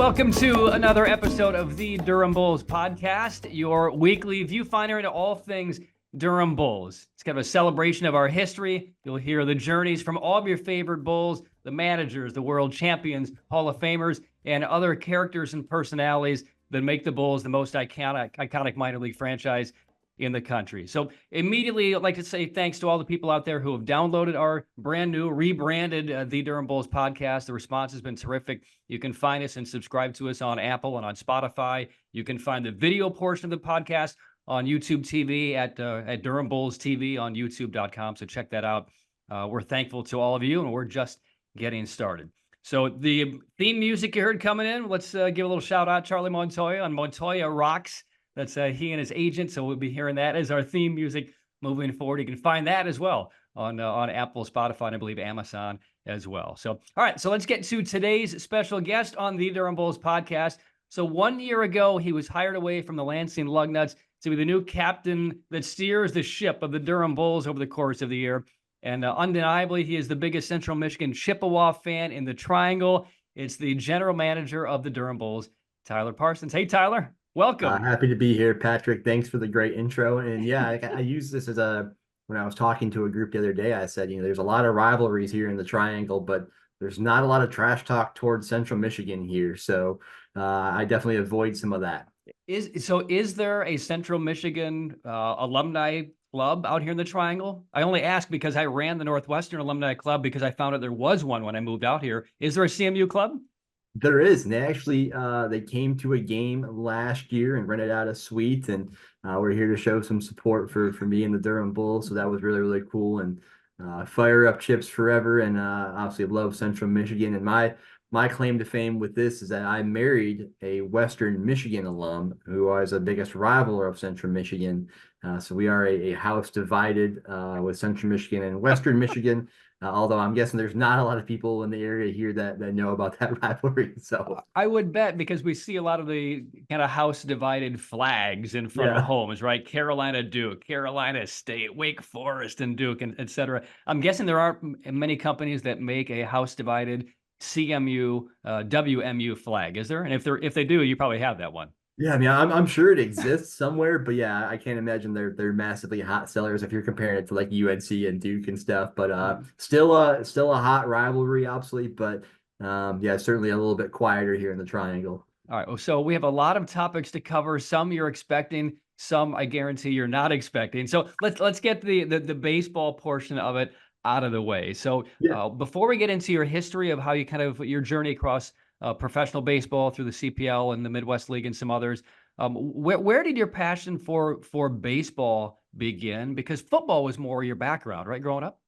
Welcome to another episode of the Durham Bulls podcast, your weekly viewfinder into all things Durham Bulls. It's kind of a celebration of our history. You'll hear the journeys from all of your favorite Bulls, the managers, the world champions, Hall of Famers, and other characters and personalities that make the Bulls the most iconic minor league franchise in the country. So immediately, I'd like to say thanks to all the people out there who have downloaded our brand new, rebranded The Durham Bulls podcast. The response has been terrific. You can find us and subscribe to us on Apple and on Spotify. You can find the video portion of the podcast on YouTube TV at Durham Bulls TV on YouTube.com. So check that out. We're thankful to all of you, and we're just getting started. So the theme music you heard coming in, let's give a little shout out Charlie Montoya on Montoya Rocks. That's he and his agent, so we'll be hearing that as our theme music moving forward. You can find that as well on Apple, Spotify, and I believe Amazon as well. So, all right, so let's get to today's special guest on the Durham Bulls podcast. So 1 year ago, he was hired away from the Lansing Lugnuts to be the new captain that steers the ship of the Durham Bulls over the course of the year. And undeniably, he is the biggest Central Michigan Chippewa fan in the Triangle. It's the general manager of the Durham Bulls, Tyler Parsons. Hey, Tyler. Welcome. Happy to be here, Patrick. Thanks for the great intro. And yeah, I use this as when I was talking to a group the other day, I said, there's a lot of rivalries here in the Triangle, but there's not a lot of trash talk towards Central Michigan here. So I definitely avoid some of that. Is there a Central Michigan alumni club out here in the Triangle? I only ask because I ran the Northwestern Alumni Club because I found out there was one when I moved out here. Is there a CMU club? There is, and they actually they came to a game last year and rented out a suite, and we're here to show some support for me and the Durham Bulls. So that was really, really cool. And fire up Chips forever, and obviously love Central Michigan. And my claim to fame with this is that I married a Western Michigan alum who was the biggest rival of Central Michigan. So we are a house divided with Central Michigan and Western Michigan. Although I'm guessing there's not a lot of people in the area here that know about that rivalry. So I would bet, because we see a lot of the kind of house divided flags in front of homes, right? Carolina Duke, Carolina State, Wake Forest and Duke, and et cetera. I'm guessing there aren't many companies that make a house divided CMU, WMU flag, is there? And if they do, you probably have that one. Yeah, I mean, I'm sure it exists somewhere, but yeah, I can't imagine they're massively hot sellers if you're comparing it to like UNC and Duke and stuff. But still a hot rivalry, obviously. But yeah, certainly a little bit quieter here in the Triangle. All right, so we have a lot of topics to cover. Some you're expecting, some I guarantee you're not expecting. So let's get the baseball portion of it out of the way. So before we get into your history of how you your journey across professional baseball through the CPL and the Midwest League and some others, where did your passion for baseball begin? Because football was more your background, right, growing up?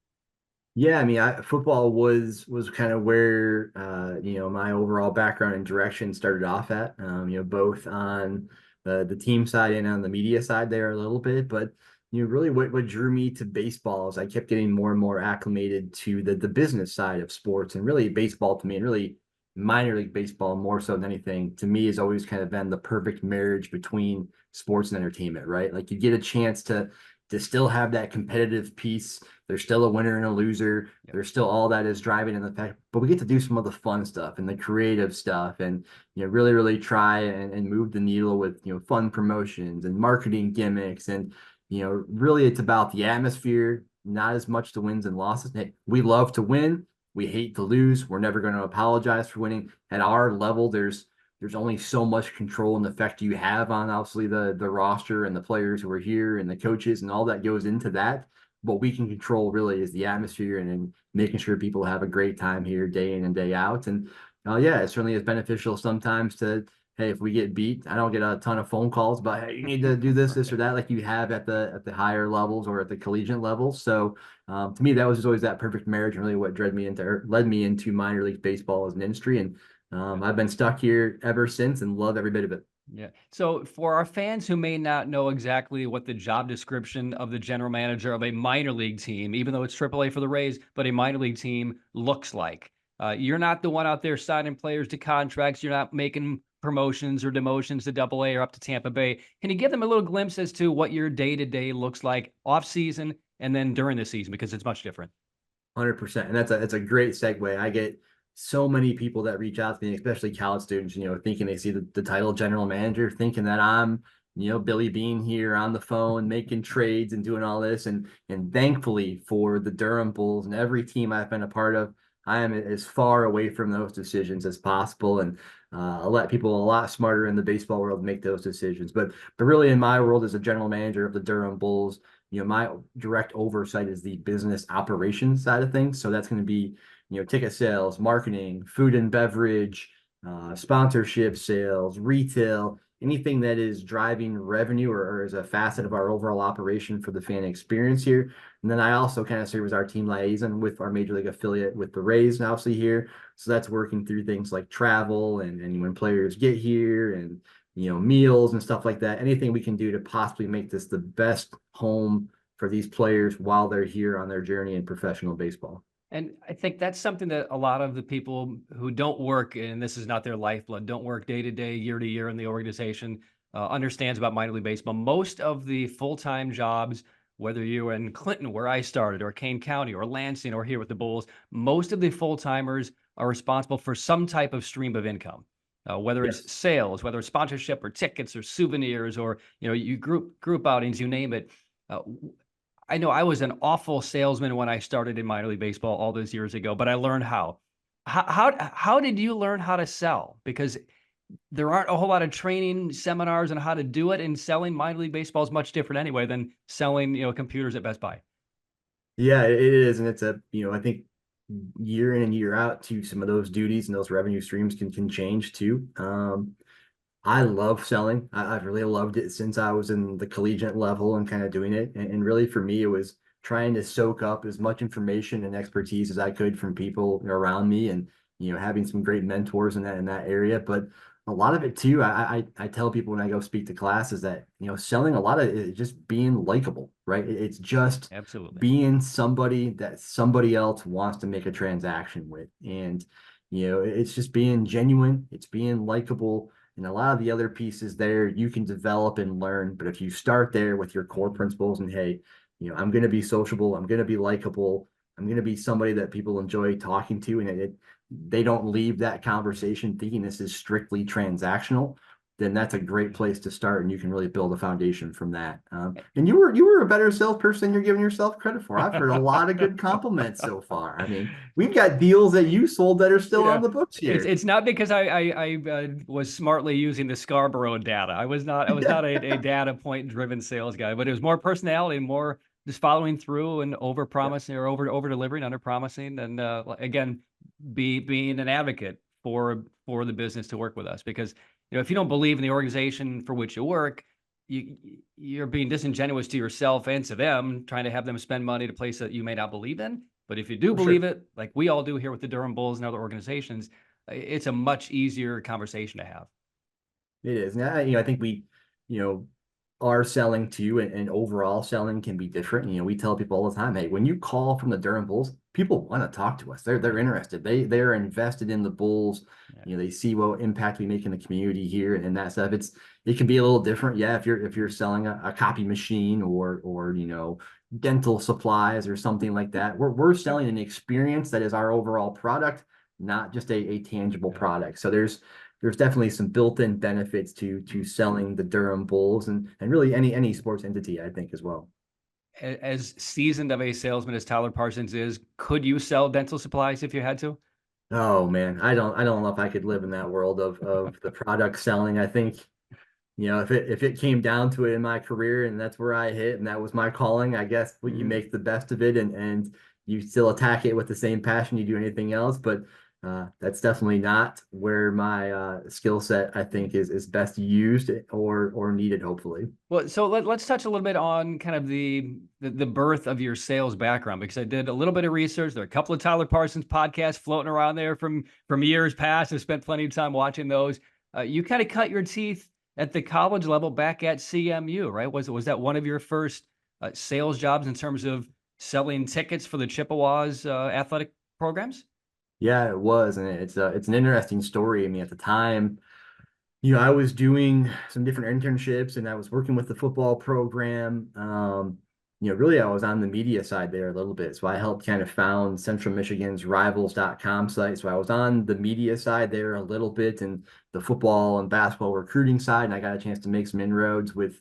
Yeah, I mean, football was kind of where my overall background and direction started off at. Both on the team side and on the media side there a little bit, but really what drew me to baseball is I kept getting more and more acclimated to the business side of sports, and really baseball to me, and really minor league baseball more so than anything to me, has always kind of been the perfect marriage between sports and entertainment, right? Like you get a chance to still have that competitive piece. There's still a winner and a loser. There's still all that is driving in the fact, but we get to do some of the fun stuff and the creative stuff, and really, really try and move the needle with fun promotions and marketing gimmicks. And really it's about the atmosphere, not as much the wins and losses. Hey, we love to win. We hate to lose. We're never going to apologize for winning. At our level, there's only so much control and effect you have on obviously the roster and the players who are here and the coaches and all that goes into that. What we can control really is the atmosphere and making sure people have a great time here day in and day out. And yeah, it certainly is beneficial sometimes to, hey, if we get beat, I don't get a ton of phone calls about, hey, you need to do this or that, like you have at the higher levels or at the collegiate levels. So to me, that was just always that perfect marriage, and really what led me into minor league baseball as an industry. And I've been stuck here ever since and love every bit of it. Yeah. So for our fans who may not know exactly what the job description of the general manager of a minor league team, even though it's AAA for the Rays, but a minor league team looks like, you're not the one out there signing players to contracts. You're not making promotions or demotions to AA or up to Tampa Bay. Can you give them a little glimpse as to what your day-to-day looks like off season and then during the season, because it's much different? 100%. And that's a great segue. I get so many people that reach out to me, especially college students, thinking they see the title general manager, thinking that I'm, Billy Bean here on the phone making trades and doing all this. And thankfully for the Durham Bulls and every team I've been a part of, I am as far away from those decisions as possible. And I'll let people a lot smarter in the baseball world make those decisions. But really in my world as a general manager of the Durham Bulls, my direct oversight is the business operations side of things. So that's going to be, ticket sales, marketing, food and beverage, sponsorship sales, retail, anything that is driving revenue or is a facet of our overall operation for the fan experience here. And then I also kind of serve as our team liaison with our major league affiliate with the Rays, and obviously here. So that's working through things like travel and when players get here and meals and stuff like that. Anything we can do to possibly make this the best home for these players while they're here on their journey in professional baseball. And I think that's something that a lot of the people who don't work, and this is not their lifeblood, don't work day to day, year to year in the organization, understands about minor league baseball. Most of the full-time jobs, whether you're in Clinton, where I started, or Kane County, or Lansing, or here with the Bulls, most of the full-timers are responsible for some type of stream of income. Whether Yes. it's sales, whether it's sponsorship or tickets or souvenirs, or you group outings, you name it. I know I was an awful salesman when I started in minor league baseball all those years ago, but I learned how. How did you learn how to sell? Because there aren't a whole lot of training seminars on how to do it, and selling minor league baseball is much different anyway than selling, computers at Best Buy. Yeah, it is. And it's I think year in and year out too, some of those duties and those revenue streams can change too. I love selling. I've really loved it since I was in the collegiate level and kind of doing it. And really for me, it was trying to soak up as much information and expertise as I could from people around me and, having some great mentors in that area. But a lot of it too, I tell people when I go speak to classes that, selling a lot of it is just being likable, right? It's just Absolutely. being somebody that somebody else wants to make a transaction with. And, it's just being genuine. It's being likable. And a lot of the other pieces there you can develop and learn. But if you start there with your core principles and hey, I'm going to be sociable, I'm going to be likable, I'm going to be somebody that people enjoy talking to, and they don't leave that conversation thinking this is strictly transactional, then that's a great place to start, and you can really build a foundation from that. And you were a better salesperson than you're giving yourself credit for. I've heard a lot of good compliments so far. I mean, we've got deals that you sold that are still on the books here. It's not because I was smartly using the Scarborough data. I was not a data point driven sales guy, but it was more personality and more just following through and over promising or over delivering, under promising, and again, being an advocate for the business to work with us. Because if you don't believe in the organization for which you work, you're being disingenuous to yourself and to them, trying to have them spend money to a place that you may not believe in. But if you do believe it, like we all do here with the Durham Bulls and other organizations, it's a much easier conversation to have. It is. Now, I think we, are selling too, and overall selling can be different. We tell people all the time, hey, when you call from the Durham Bulls, people want to talk to us. They're interested. They're invested in the Bulls. Yeah. They see what impact we make in the community here and that stuff. It can be a little different. Yeah, if you're selling a copy machine or dental supplies or something like that. We're selling an experience that is our overall product, not just a tangible product. So there's definitely some built-in benefits to selling the Durham Bulls and really any sports entity, I think, as well. As seasoned of a salesman as Tyler Parsons is, could you sell dental supplies if you had to? Oh man, I don't know if I could live in that world of the product selling. I think, if it came down to it in my career and that's where I hit and that was my calling, I guess you make the best of it and you still attack it with the same passion you do anything else. But that's definitely not where my skill set, I think, is best used or needed, hopefully. Well, so let's touch a little bit on kind of the birth of your sales background, because I did a little bit of research. There are a couple of Tyler Parsons podcasts floating around there from years past. I've spent plenty of time watching those. You kind of cut your teeth at the college level back at CMU, right? Was that one of your first sales jobs in terms of selling tickets for the Chippewas athletic programs? Yeah, it was, and it's an interesting story. I mean, at the time, I was doing some different internships, and I was working with the football program. really I was on the media side there a little bit. So I helped kind of found Central Michigan's rivals.com site. So I was on the media side there a little bit and the football and basketball recruiting side. And I got a chance to make some inroads with,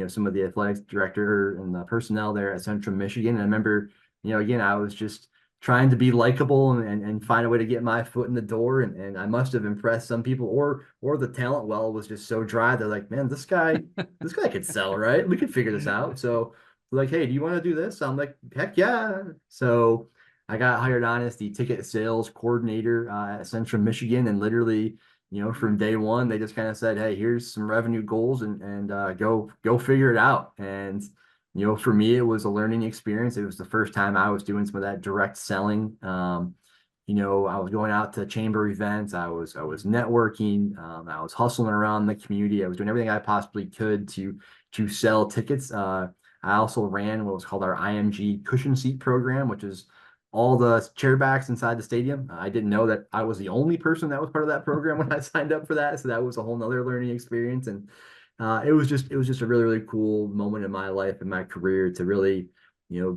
some of the athletics director and the personnel there at Central Michigan. And I remember, again, I was just trying to be likable and find a way to get my foot in the door. And I must have impressed some people or the talent well was just so dry. They're like, man, this guy could sell, right? We could figure this out. So like, hey, do you want to do this? I'm like, heck yeah. So I got hired on as the ticket sales coordinator at Central Michigan, and literally, from day one, they just kind of said, hey, here's some revenue goals and go figure it out. And for me, it was a learning experience. It was the first time I was doing some of that direct selling. I was going out to chamber events. I was networking. I was hustling around the community. I was doing everything I possibly could to sell tickets. I also ran what was called our IMG cushion seat program, which is all the chairbacks inside the stadium. I didn't know that I was the only person that was part of that program when I signed up for that. So that was a whole nother learning experience. And it was just a really, really cool moment in my life and my career to really,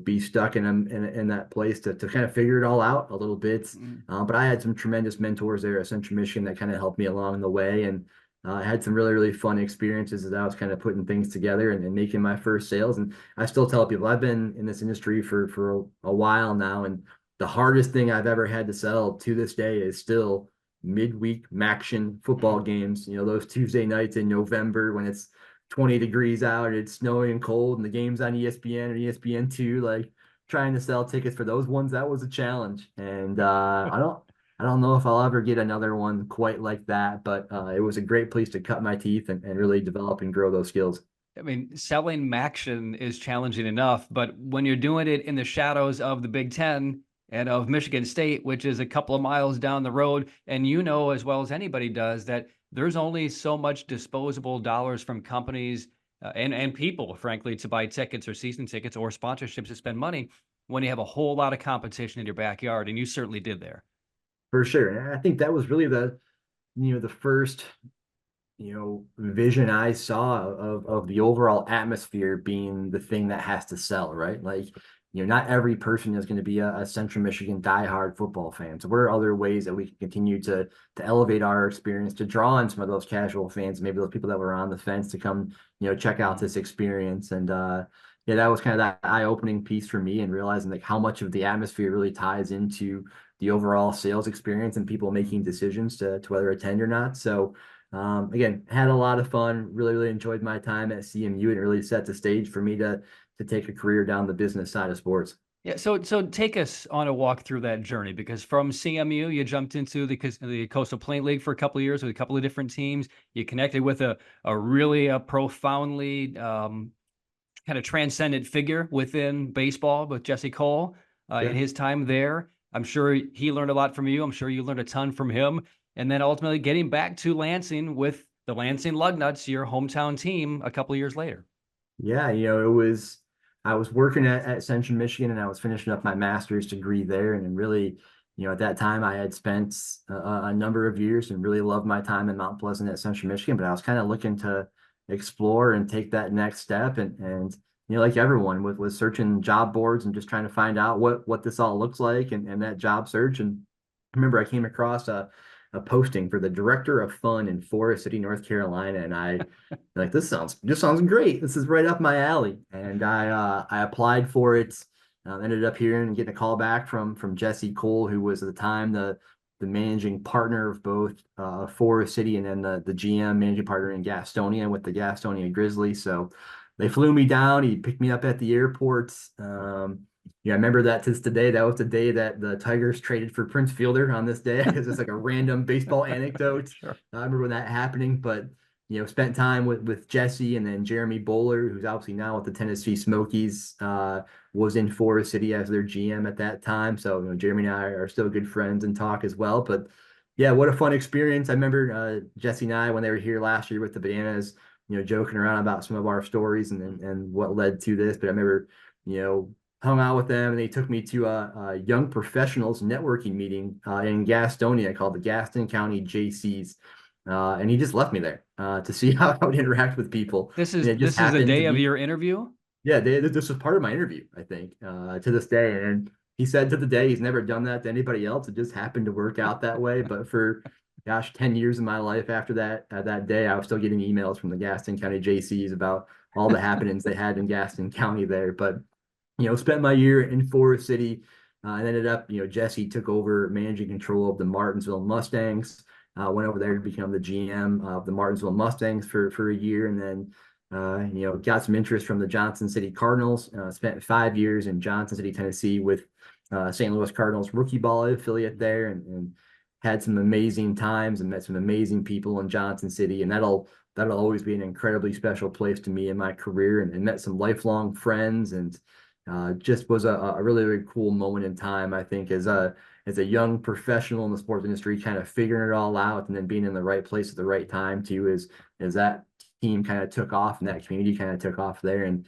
be stuck in that place to kind of figure it all out a little bit. But I had some tremendous mentors there at Central Michigan that kind of helped me along the way. And I had some really, really fun experiences as I was kind of putting things together and making my first sales. And I still tell people I've been in this industry for a while now. And the hardest thing I've ever had to sell to this day is still midweek Maction football games. Those Tuesday nights in November when it's 20 degrees out, it's snowing and cold, and the game's on ESPN or ESPN2, like trying to sell tickets for those ones, that was a challenge. And I don't know if I'll ever get another one quite like that, but it was a great place to cut my teeth and really develop and grow those skills. I mean, selling Maction is challenging enough, but when you're doing it in the shadows of the Big Ten and of Michigan State, which is a couple of miles down the road, and as well as anybody does that there's only so much disposable dollars from companies and people, frankly, to buy tickets or season tickets or sponsorships to spend money when you have a whole lot of competition in your backyard, and you certainly did there. For sure. And I think that was really the first, vision I saw of the overall atmosphere being the thing that has to sell, right? Like, not every person is going to be a Central Michigan diehard football fan. So what are other ways that we can continue to elevate our experience, to draw in some of those casual fans, maybe those people that were on the fence to come, check out this experience. And yeah, that was kind of that eye-opening piece for me and realizing like how much of the atmosphere really ties into the overall sales experience and people making decisions to whether attend or not. So again, had a lot of fun, really, really enjoyed my time at CMU and really set the stage for me to take a career down the business side of sports. Yeah, so take us on a walk through that journey, because from CMU you jumped into the Coastal Plain League for a couple of years with a couple of different teams. You connected with a really profoundly kind of transcendent figure within baseball with Jesse Cole in Yeah. his time there. I'm sure he learned a lot from you. I'm sure you learned a ton from him. And then ultimately getting back to Lansing with the Lansing Lugnuts, your hometown team, a couple of years later. Yeah, I was working at Central Michigan and I was finishing up my master's degree there. And then really, at that time I had spent a number of years and really loved my time in Mount Pleasant at Central Michigan, but I was kind of looking to explore and take that next step. And like everyone was searching job boards and just trying to find out what this all looks like and that job search. And I remember I came across a posting for the director of fun in Forest City, North Carolina. And I like, this sounds great. This is right up my alley. And I applied for it. Ended up hearing and getting a call back from Jesse Cole, who was at the time the managing partner of both Forest City and then the GM managing partner in Gastonia with the Gastonia Grizzlies. So they flew me down. He picked me up at the airport. I remember that to this day. That was the day that the Tigers traded for Prince Fielder on this day. It's just like a random baseball anecdote. Sure. I remember when that happening, but spent time with Jesse and then Jeremy Bowler, who's obviously now with the Tennessee Smokies, was in Forest City as their GM at that time. So Jeremy and I are still good friends and talk as well. But yeah, what a fun experience. I remember Jesse and I when they were here last year with the Bananas, joking around about some of our stories and what led to this. But I remember, hung out with them and they took me to a young professionals networking meeting in Gastonia called the Gaston County JCs. And he just left me there to see how I would interact with people. This And is it just the happened to day of be, your interview. Yeah, this was part of my interview, I think, to this day. And he said to the day he's never done that to anybody else. It just happened to work out that way. But for, gosh, 10 years of my life after that day, I was still getting emails from the Gaston County JCs about all the happenings they had in Gaston County there. But, spent my year in Forest City, and ended up, Jesse took over managing control of the Martinsville Mustangs. Went over there to become the GM of the Martinsville Mustangs for a year, and then got some interest from the Johnson City Cardinals. Spent 5 years in Johnson City, Tennessee, with St. Louis Cardinals rookie ball affiliate there, and had some amazing times and met some amazing people in Johnson City, and that'll always be an incredibly special place to me in my career, and met some lifelong friends, and just was a really, really cool moment in time, I think, as a young professional in the sports industry, kind of figuring it all out, and then being in the right place at the right time too, as that team kind of took off and that community kind of took off there. And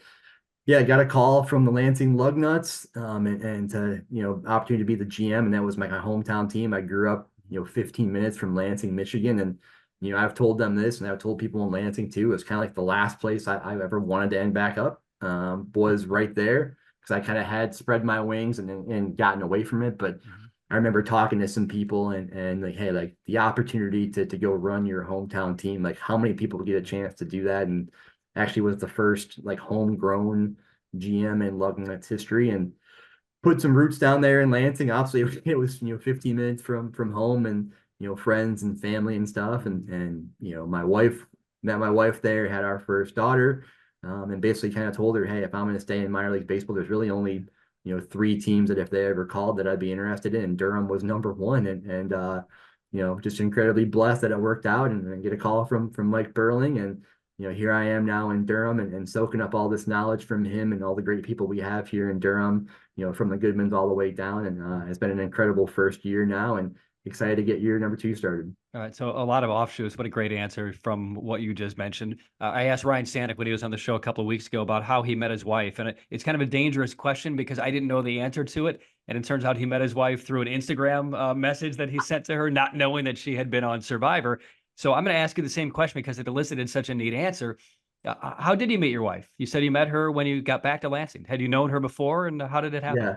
yeah, got a call from the Lansing Lugnuts, and to, opportunity to be the GM. And that was my hometown team. I grew up, 15 minutes from Lansing, Michigan. And, I've told them this, and I've told people in Lansing too, it's kind of like the last place I ever wanted to end back up, was right there. Cause I kind of had spread my wings and gotten away from it. But I remember talking to some people, and like, hey, like the opportunity to go run your hometown team, like how many people get a chance to do that? And actually was the first like homegrown GM in Lugnuts history, and put some roots down there in Lansing. Obviously, it was 15 minutes from home, and friends and family and stuff. And my wife, met my wife there, had our first daughter, and basically kind of told her, hey, if I'm going to stay in minor league baseball, there's really only three teams that if they ever called that I'd be interested in. And Durham was number one, and just incredibly blessed that it worked out, and get a call from Mike Birling, and here I am now in Durham, and soaking up all this knowledge from him and all the great people we have here in Durham, from the Goodmans all the way down. And it's been an incredible first year now, and excited to get year number 2 started. All right, so a lot of offshoots. What a great answer from what you just mentioned. I asked Ryan Stanek when he was on the show a couple of weeks ago about how he met his wife, and it's kind of a dangerous question because I didn't know the answer to it. And it turns out he met his wife through an Instagram message that he sent to her, not knowing that she had been on Survivor. So I'm going to ask you the same question because it elicited such a neat answer. How did you meet your wife? You said you met her when you got back to Lansing. Had you known her before, and how did it happen? Yeah.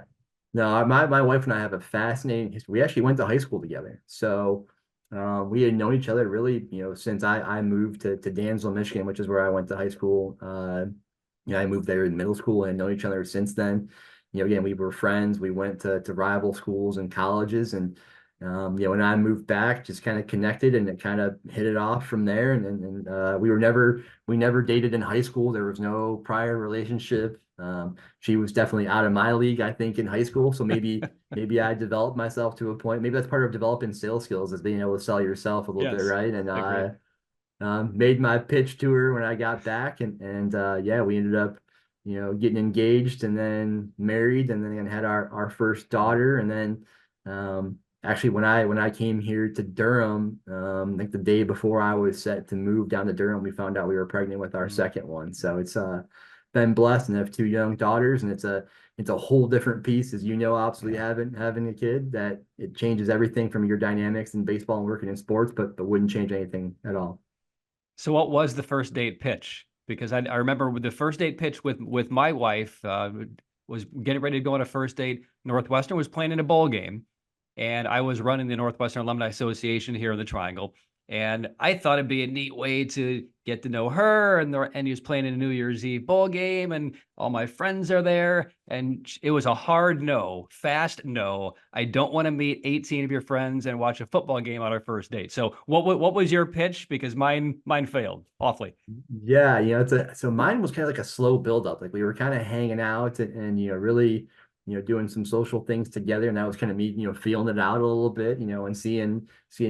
No, my wife and I have a fascinating history. We actually went to high school together. So we had known each other really, since I moved to Dansville, Michigan, which is where I went to high school. I moved there in middle school, and known each other since then. Again, we were friends. We went to rival schools and colleges, and when I moved back, just kind of connected, and it kind of hit it off from there. And we never dated in high school. There was no prior relationship. She was definitely out of my league, I think, in high school. So maybe I developed myself to a point. Maybe that's part of developing sales skills, is being able to sell yourself a little bit, right? And I made my pitch to her when I got back, and yeah, we ended up, getting engaged, and then married, and then had our first daughter. And then actually, when I came here to Durham, like the day before I was set to move down to Durham, we found out we were pregnant with our second one. So it's been blessed, and have two young daughters, and it's a whole different piece, as obviously having a kid, that it changes everything from your dynamics in baseball and working in sports, but wouldn't change anything at all. So what was the first date pitch? Because I remember with the first date pitch with my wife, was getting ready to go on a first date. Northwestern was playing in a bowl game, and I was running the Northwestern Alumni Association here in the Triangle. And I thought it'd be a neat way to get to know her. And he was playing in a New Year's Eve bowl game, and all my friends are there. And it was a hard no, fast no. I don't want to meet 18 of your friends and watch a football game on our first date. So what was your pitch? Because mine failed awfully. Yeah, so mine was kind of like a slow buildup. Like we were kind of hanging out, and really, doing some social things together. And that was kind of me, feeling it out a little bit, and seeing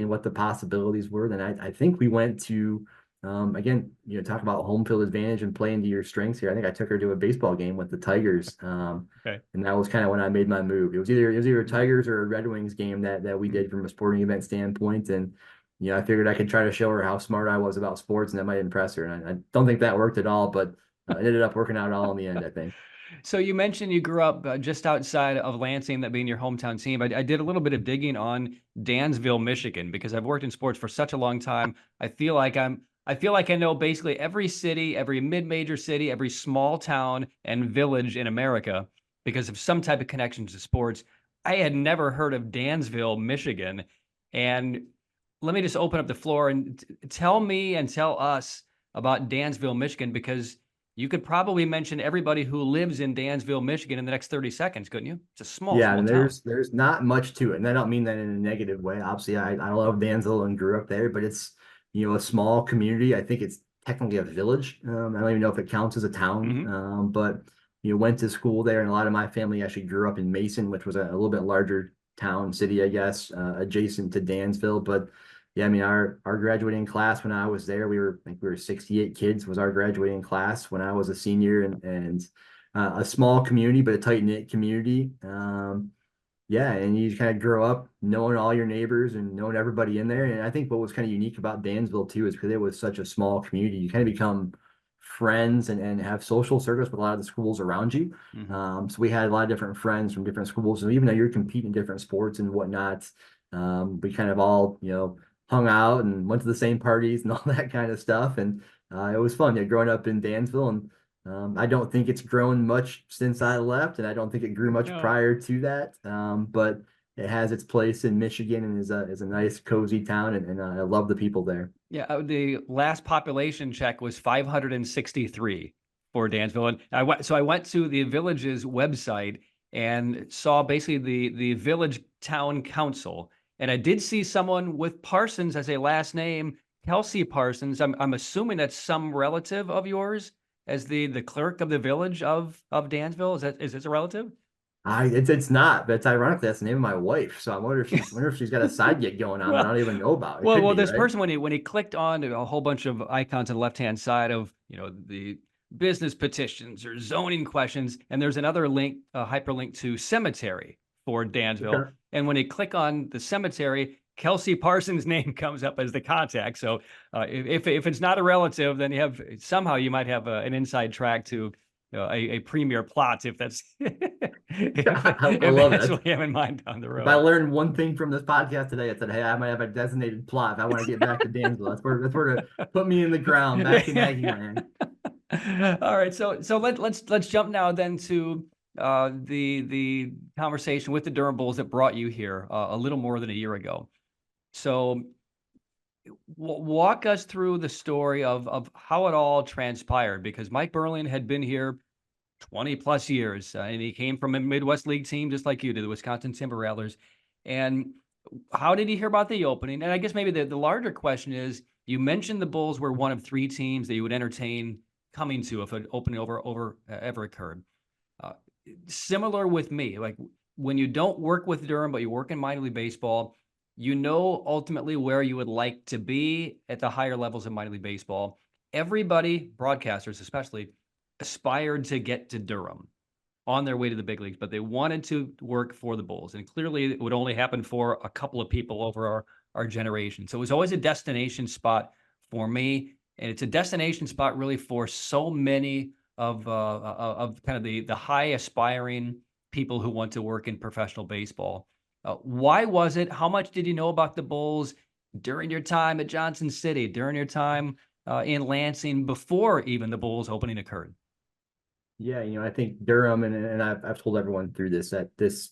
what the possibilities were. Then I think we went to, again, talk about home field advantage and playing to your strengths here. I think I took her to a baseball game with the Tigers. Okay. And that was kind of when I made my move. It was either a Tigers or a Red Wings game that we did from a sporting event standpoint. And I figured I could try to show her how smart I was about sports, and that might impress her. And I don't think that worked at all, but it ended up working out all in the end, I think. So you mentioned you grew up just outside of Lansing, that being your hometown team. I did a little bit of digging on Dansville, Michigan, because I've worked in sports for such a long time. I feel like I feel like I know basically every city, every mid-major city, every small town and village in America because of some type of connection to sports. I had never heard of Dansville, Michigan. And let me just open up the floor and tell me and tell us about Dansville, Michigan, because you could probably mention everybody who lives in Dansville, Michigan in the next 30 seconds, couldn't you? It's a small, Yeah, small and town. there's not much to it, and I don't mean that in a negative way. Obviously, I love Dansville and grew up there, but it's a small community. I think it's technically a village. I don't even know if it counts as a town. Hmm. But went to school there, and a lot of my family actually grew up in Mason, which was a little bit larger town city, I guess, adjacent to Dansville. But yeah, I mean our graduating class when I was there, I think we were 68 kids was our graduating class when I was a senior, and a small community, but a tight knit community. Yeah, and you kind of grow up knowing all your neighbors and knowing everybody in there. And I think what was kind of unique about Dansville too is because it was such a small community, you kind of become friends and have social circles with a lot of the schools around you. Hmm. So we had a lot of different friends from different schools, and even though you're competing in different sports and whatnot, we kind of all hung out and went to the same parties and all that kind of stuff. And it was fun. Yeah, growing up in Dansville, and I don't think it's grown much since I left, and I don't think it grew much No. prior to that. But it has its place in Michigan and is a nice, cozy town, and I love the people there. Yeah, the last population check was 563 for Dansville, and I went to the village's website and saw basically the village town council, and I did see someone with Parsons as a last name, Kelsey Parsons. I'm assuming that's some relative of yours as the clerk of the village of Dansville. Is this a relative? It's not, but it's ironically that's the name of my wife. So I wonder if she's got a side gig going on that I Well, don't even know about. It well, could well, be, this right? person when he clicked on a whole bunch of icons on the left-hand side of the business petitions or zoning questions, and there's another link, a hyperlink to cemetery for Dansville. Okay. And when you click on the cemetery, Kelsey Parsons' name comes up as the contact. So if it's not a relative, then you might have an inside track to a premier plot if that's I if love that's it. what you have in mind down the If I road. learned one thing from this podcast today, it's that hey, I might have a designated plot if I want to get back to Dansville. That's where to put me in the ground, back in Aggie land. All right, so let's jump now then to the conversation with the Durham Bulls that brought you here a little more than a year ago. So walk us through the story of how it all transpired, because Mike Birling had been here 20 plus years, and he came from a Midwest League team just like you did, the Wisconsin Timber Rattlers. And how did he hear about the opening? And I guess maybe the larger question is, you mentioned the Bulls were one of three teams that you would entertain coming to if an opening ever occurred. Uh, Similar with me, like when you don't work with Durham, but you work in minor league baseball, ultimately where you would like to be at the higher levels of minor league baseball. Everybody, broadcasters especially, aspired to get to Durham on their way to the big leagues, but they wanted to work for the Bulls. And clearly it would only happen for a couple of people over our generation. So it was always a destination spot for me. And it's a destination spot really for so many of kind of the high aspiring people who want to work in professional baseball. Why was it? How much did you know about the Bulls during your time at Johnson City, during your time in Lansing, before even the Bulls opening occurred? Yeah, I think Durham and I've told everyone through this that this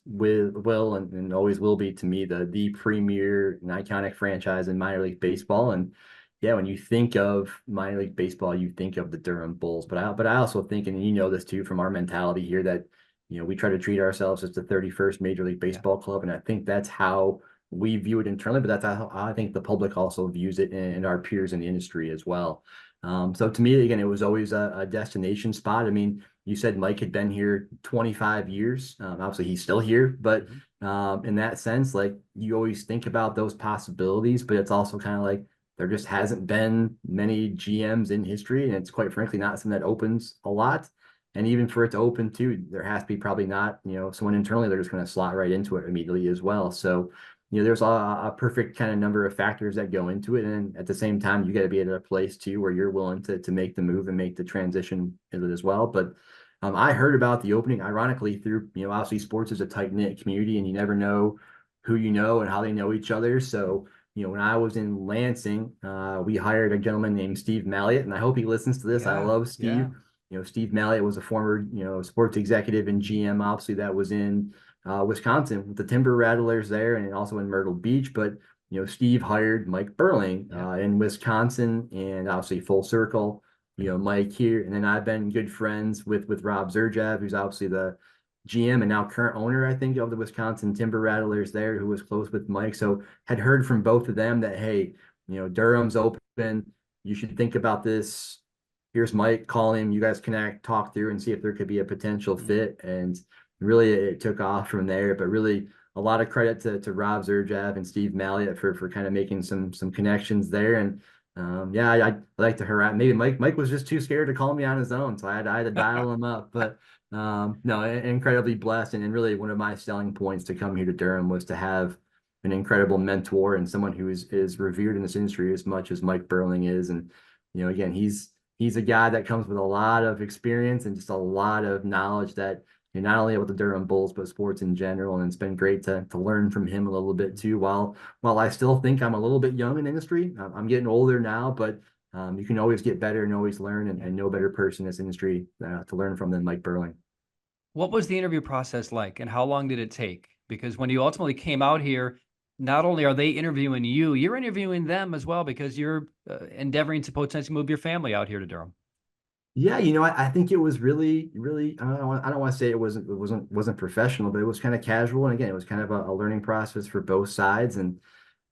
will and always will be to me the premier and iconic franchise in minor league baseball. And yeah, when you think of minor league baseball, you think of the Durham Bulls. But I also think, and this too from our mentality here, that we try to treat ourselves as the 31st Major League Yeah. Baseball club, and I think that's how we view it internally. But that's how I think the public also views it, and our peers in the industry as well. So to me, again, it was always a destination spot. I mean, you said Mike had been here 25 years. Obviously, he's still here, but in that sense, like you always think about those possibilities, but it's also kind of like there just hasn't been many GMs in history, and it's quite frankly not something that opens a lot. And even for it to open too, there has to be probably not, someone internally they're just going to slot right into it immediately as well. So there's a perfect kind of number of factors that go into it. And at the same time, you got to be at a place too where you're willing to make the move and make the transition as well. But I heard about the opening, ironically, through, obviously sports is a tight knit community and you never know who you know and how they know each other. So, when I was in Lansing, we hired a gentleman named Steve Malliott, and I hope he listens to this. I Yeah, love yeah. Steve. Steve Malliott was a former, sports executive and GM, obviously that was in Wisconsin with the Timber Rattlers there, and also in Myrtle Beach. But Steve hired Mike Birling Yeah. in Wisconsin, and obviously full circle. Mike here, and then I've been good friends with Rob Zerjav, who's obviously the GM and now current owner, I think, of the Wisconsin Timber Rattlers there, who was close with Mike. So had heard from both of them that, hey, Durham's open. You should think about this. Here's Mike, call him. You guys connect, talk through, and see if there could be a potential fit. And really, it took off from there. But really, a lot of credit to Rob Zerjav and Steve Malliott for kind of making some connections there. And yeah, I like to harass. Maybe Mike was just too scared to call me on his own, so I had to dial him up. But no, incredibly blessed, and really one of my selling points to come here to Durham was to have an incredible mentor and someone who is revered in this industry as much as Mike Birling is. And again, he's a guy that comes with a lot of experience and just a lot of knowledge that not only about the Durham Bulls but sports in general. And it's been great to learn from him a little bit too. While I still think I'm a little bit young in industry, I'm getting older now, but you can always get better and always learn, and no better person in this industry to learn from than Mike Birling. What was the interview process like, and how long did it take? Because when you ultimately came out here, not only are they interviewing you, you're interviewing them as well, because you're endeavoring to potentially move your family out here to Durham. Yeah, I think it was really, really. I don't want to say it wasn't professional, but it was kind of casual. And again, it was kind of a learning process for both sides. And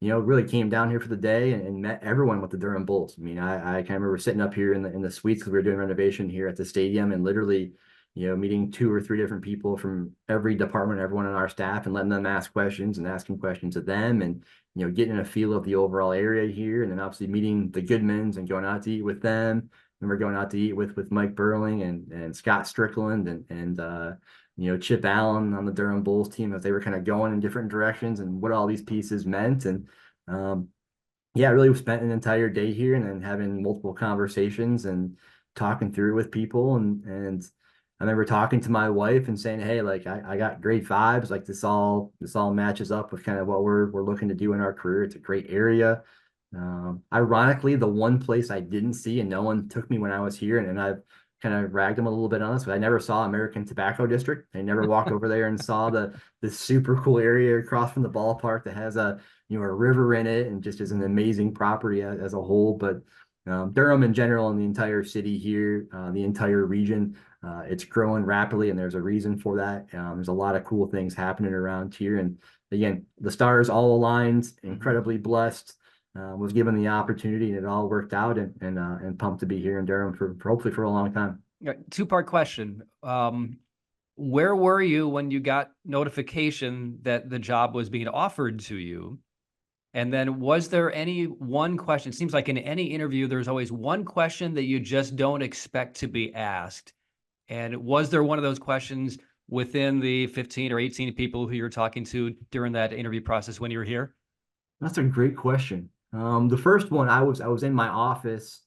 really came down here for the day and met everyone with the Durham Bulls. I mean, I kind of remember sitting up here in the suites because we were doing renovation here at the stadium, and literally, meeting 2 or 3 different people from every department, everyone on our staff, and letting them ask questions and asking questions of them, and getting a feel of the overall area here, and then obviously meeting the Goodmans and going out to eat with them. And we're going out to eat with Mike Birling and Scott Strickland and Chip Allen on the Durham Bulls team, as they were kind of going in different directions and what all these pieces meant. And yeah, I really spent an entire day here and then having multiple conversations and talking through it with people. And I remember talking to my wife and saying, hey, like I got great vibes. Like this all matches up with kind of what we're looking to do in our career. It's a great area. Ironically, the one place I didn't see and no one took me when I was here, and I've kind of ragged them a little bit on this, but I never saw American Tobacco District. I never walked over there and saw this super cool area across from the ballpark that has a river in it and just is an amazing property as a whole. But Durham in general and the entire city here, the entire region, it's growing rapidly, and there's a reason for that. There's a lot of cool things happening around here, and again, the stars all aligned, incredibly blessed. Was given the opportunity, and it all worked out, and pumped to be here in Durham for hopefully for a long time. Two-part question. Where were you when you got notification that the job was being offered to you? And then was there any one question? It seems like in any interview, there's always one question that you just don't expect to be asked. And was there one of those questions within the 15 or 18 people who you're talking to during that interview process when you were here? That's a great question. The first one, I was in my office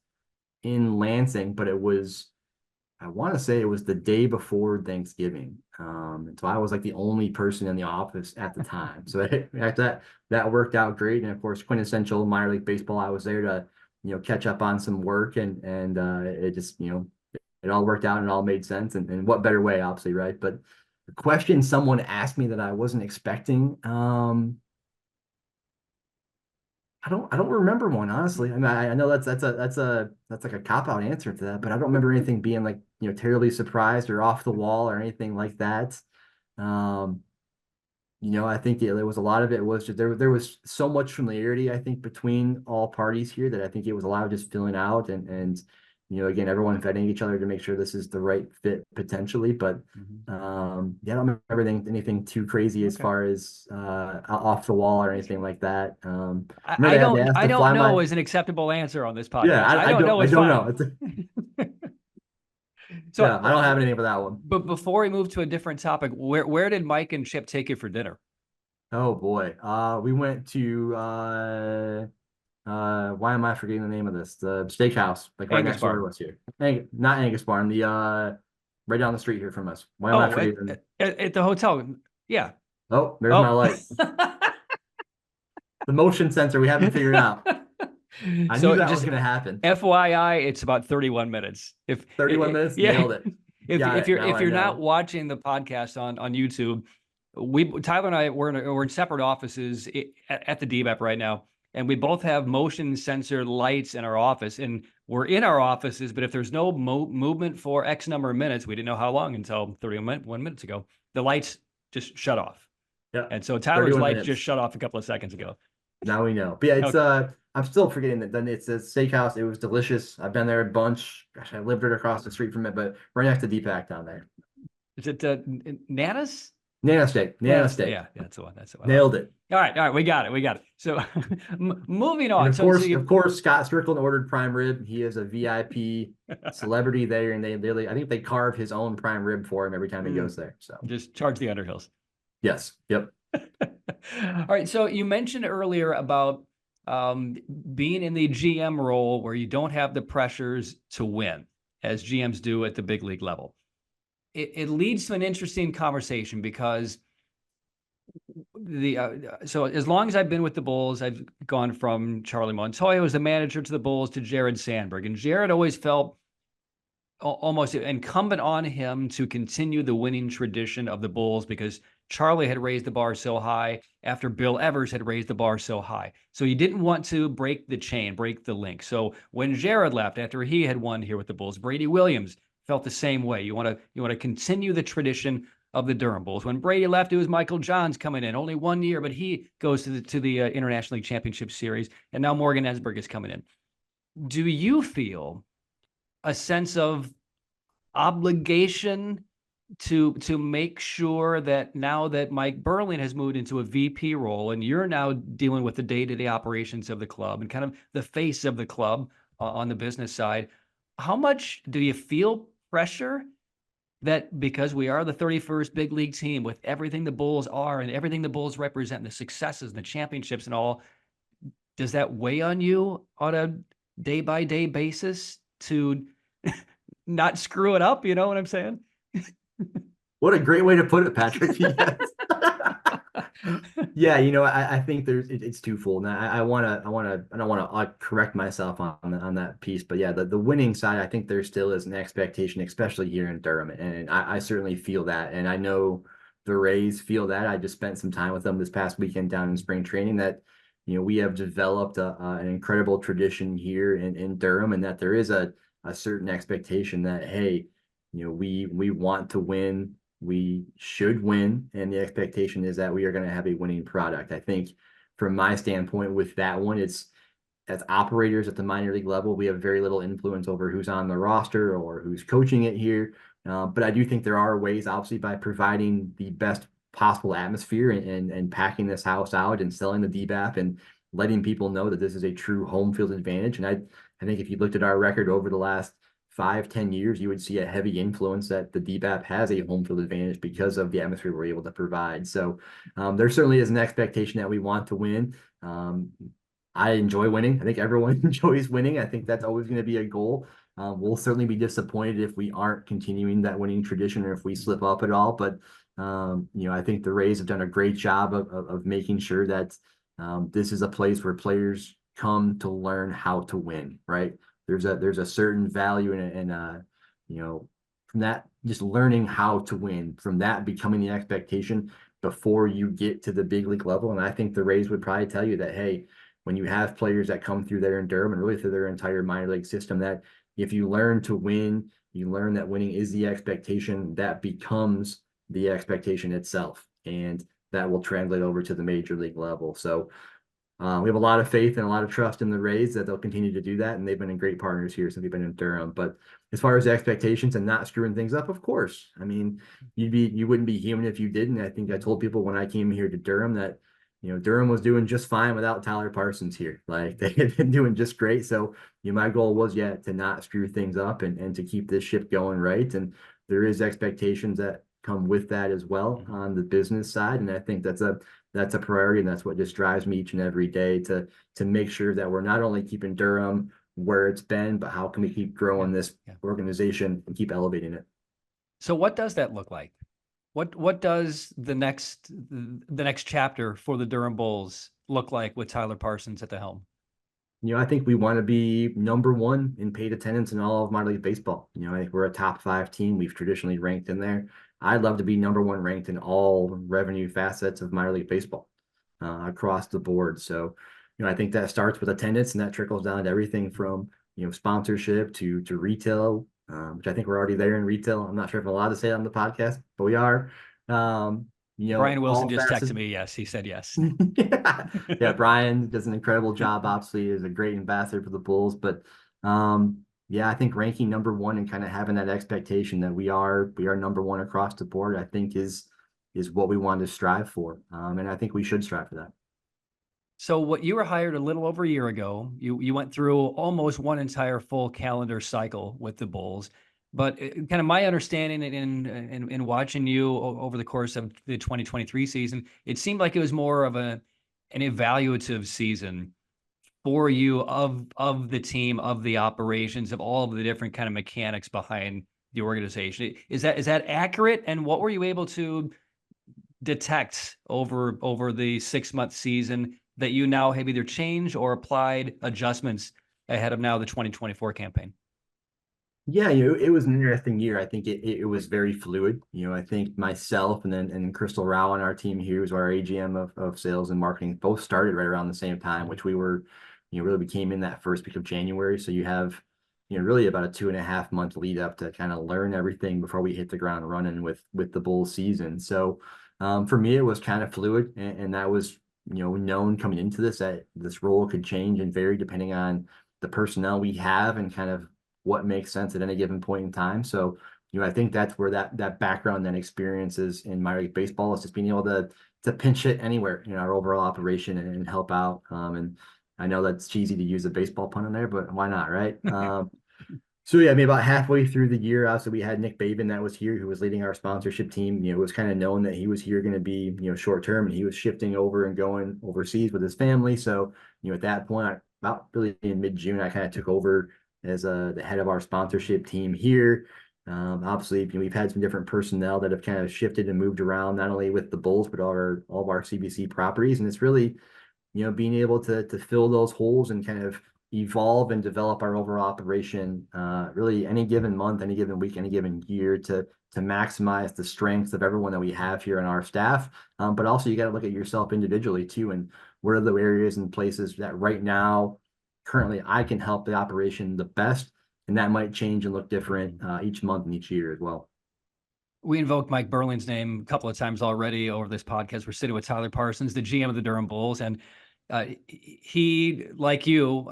in Lansing, but I want to say it was the day before Thanksgiving. And so I was like the only person in the office at the time. So that worked out great. And of course, quintessential minor league baseball, I was there to, catch up on some work, and it just, it all worked out and it all made sense. And what better way, obviously, right? But the question someone asked me that I wasn't expecting, I don't remember one, honestly. I mean, I know that's like a cop-out answer to that, but I don't remember anything being like, terribly surprised or off the wall or anything like that. Um, I think there was a lot of it was just there was so much familiarity, I think, between all parties here, that I think it was a lot of just filling out and again, everyone vetting each other to make sure this is the right fit potentially. But yeah, I don't remember anything too crazy as far as off the wall or anything like that. I don't asked to fly know my is an acceptable answer on this yeah, podcast. I don't know I is don't fine. know. So Yeah, I don't have anything for that one. But before we move to a different topic, where did Mike and Chip take you for dinner? Oh boy. We went to why am I forgetting the name of this? The steakhouse, like right Angus next door Barn. to us here. Not Angus Barn, the right down the street here from us. Why am I Oh, forgetting? at the hotel. Yeah. Oh, there's my Oh. light. The motion sensor we haven't figured out. I knew So that was just going to happen. FYI, it's about 31 minutes. If 31 minutes, yeah, nailed it. Got if it. Now if I you're not know. watching the podcast on YouTube, Tyler and I we're in separate offices at the DBAP right now, and we both have motion sensor lights in our office, and we're in our offices. But if there's no movement for X number of minutes, we didn't know how long until 31 minutes ago, the lights just shut off. Yeah. And so Tyler's 31 lights minutes. just shut off a couple of seconds ago. Now we know. But yeah, it's Okay. I'm still forgetting that. Then it's a steakhouse. It was delicious. I've been there a bunch. Gosh, I lived right across the street from it, but right next to Deepak down there. Is it Nana's? Nana steak. Nana steak. Yeah, that's the one. That's the one. Nailed it. All right, we got it. So moving And on. of course, Scott Strickland ordered prime rib. He is a VIP celebrity there, and I think they carve his own prime rib for him every time he goes there. So just charge the Underhills. yes, yep. All right. So you mentioned earlier about being in the GM role where you don't have the pressures to win, as GMs do at the big league level. It leads to an interesting conversation because so as long as I've been with the Bulls, I've gone from Charlie Montoya as the manager to the Bulls to Jared Sandberg, and Jared always felt almost incumbent on him to continue the winning tradition of the Bulls because Charlie had raised the bar so high after Bill Evers had raised the bar so high. So he didn't want to break the chain, break the link. So when Jared left after he had won here with the Bulls, Brady Williams felt the same way. You want to continue the tradition of the Durham Bulls. When Brady left, it was Michael Johns coming in, only 1 year, but he goes to the International League Championship Series, and now Morgan Esberg is coming in. Do you feel a sense of obligation to make sure that now that Mike Birling has moved into a VP role and you're now dealing with the day-to-day operations of the club and kind of the face of the club on the business side, how much do you feel pressure that because we are the 31st big league team with everything the Bulls are and everything the Bulls represent, the successes and the championships and all, does that weigh on you on a day-by-day basis to not screw it up? You know what I'm saying? What a great way to put it, Patrick. Yes. Yeah, I think it's twofold. And I don't want to correct myself on that piece, but yeah, the winning side, I think there still is an expectation, especially here in Durham, and I certainly feel that, and I know the Rays feel that. I just spent some time with them this past weekend down in spring training. That we have developed an incredible tradition here in Durham, and that there is a certain expectation that hey, we want to win. We should win, and the expectation is that we are going to have a winning product. I think from my standpoint with that one, it's as operators at the minor league level, we have very little influence over who's on the roster or who's coaching it here. But I do think there are ways, obviously, by providing the best possible atmosphere and packing this house out and selling the DBAP and letting people know that this is a true home field advantage. And I think if you looked at our record over the last 5-10 years, you would see a heavy influence that the DBAP has a home field advantage because of the atmosphere we're able to provide. So there certainly is an expectation that we want to win. I enjoy winning. I think everyone enjoys winning. I think that's always going to be a goal. We'll certainly be disappointed if we aren't continuing that winning tradition or if we slip up at all. But I think the Rays have done a great job of making sure that this is a place where players come to learn how to win, right? There's a certain value in from that, just learning how to win, from that becoming the expectation before you get to the big league level. And I think the Rays would probably tell you that, hey, when you have players that come through there in Durham and really through their entire minor league system, that if you learn to win, you learn that winning is the expectation, that becomes the expectation itself. And that will translate over to the major league level. So we have a lot of faith and a lot of trust in the Rays that they'll continue to do that, and they've been great partners here since they've been in Durham. But as far as expectations and not screwing things up, of course, I mean, you wouldn't be human if you didn't. I think I told people when I came here to Durham that Durham was doing just fine without Tyler Parsons here. Like they had been doing just great. So my goal was to not screw things up and to keep this ship going right. And there is expectations that come with that as well on the business side, and I think that's a priority, and that's what just drives me each and every day to make sure that we're not only keeping Durham where it's been, but how can we keep growing this organization and keep elevating it. So what does that look like? What does the next chapter for the Durham Bulls look like with Tyler Parsons at the helm? I think we want to be number one in paid attendance in all of minor league baseball. I think we're a top 5 team. We've traditionally ranked in there. I'd love to be number one ranked in all revenue facets of minor league baseball across the board. So, I think that starts with attendance, and that trickles down to everything from, sponsorship to retail, which I think we're already there in retail. I'm not sure if I'm allowed to say it on the podcast, but we are. Brian Wilson All just facets. texted me. Yes, he said yes. Yeah, Brian does an incredible job. Obviously, is a great ambassador for the Bulls, but yeah, I think ranking number one and kind of having that expectation that we are number one across the board, I think is what we want to strive for, and I think we should strive for that. So what you were hired a little over a year ago, you went through almost one entire full calendar cycle with the Bulls. But kind of my understanding in watching you over the course of the 2023 season, it seemed like it was more of an evaluative season for you of the team, of the operations, of all of the different kind of mechanics behind the organization. Is that accurate? And what were you able to detect over the 6-month season that you now have either changed or applied adjustments ahead of now the 2024 campaign? Yeah, it was an interesting year. I think it was very fluid. I think myself and Crystal Rao on our team here, who's our AGM of sales and marketing, both started right around the same time, which we were, really became in that first week of January. So you have, really about a 2.5 month lead up to kind of learn everything before we hit the ground running with the Bulls season. So for me, it was kind of fluid, and that was, known coming into this, that this role could change and vary depending on the personnel we have and kind of what makes sense at any given point in time. So, I think that's where that background and experiences in minor league baseball is just being able to pinch it anywhere in our overall operation and help out. And I know that's cheesy to use a baseball pun in there, but why not, right? So yeah, maybe about halfway through the year, also we had Nick Babin that was here, who was leading our sponsorship team. It was kind of known that he was here going to be, short term, and he was shifting over and going overseas with his family. So, at that point, about really in mid-June, I kind of took over as the head of our sponsorship team here. Obviously, we've had some different personnel that have kind of shifted and moved around, not only with the Bulls, but all of our CBC properties. And it's really, being able to fill those holes and kind of evolve and develop our overall operation, really any given month, any given week, any given year to maximize the strengths of everyone that we have here on our staff. But also you got to look at yourself individually too, and what are the areas and places that right now, currently, I can help the operation the best, and that might change and look different each month and each year as well. We invoked Mike Birling's name a couple of times already over this podcast. We're sitting with Tyler Parsons, the GM of the Durham Bulls, and he, like you,